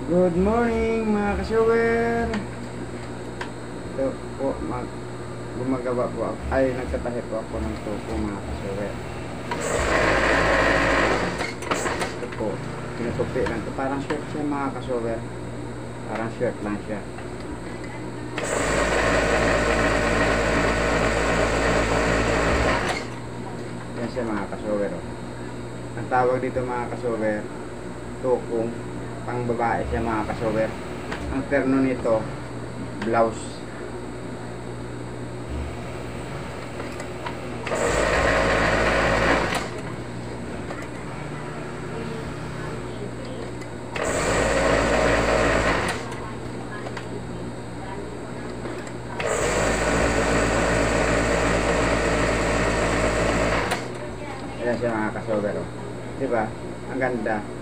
Good morning mga ka-shower. Ito po, gumagawa po ako, ay nagtatahi po ako ng tupo mga ka-shower. Ito po, tinutupi lang ito. Parang shirt siya mga ka-shower. Parang shirt lang siya. Yan siya mga ka-shower. Ang tawag dito mga ka-shower, tukong. Pang babae siya mga ka-shower. Ang terno nito, blouse. Ayan siya mga ka-shower. Diba? Ang ganda.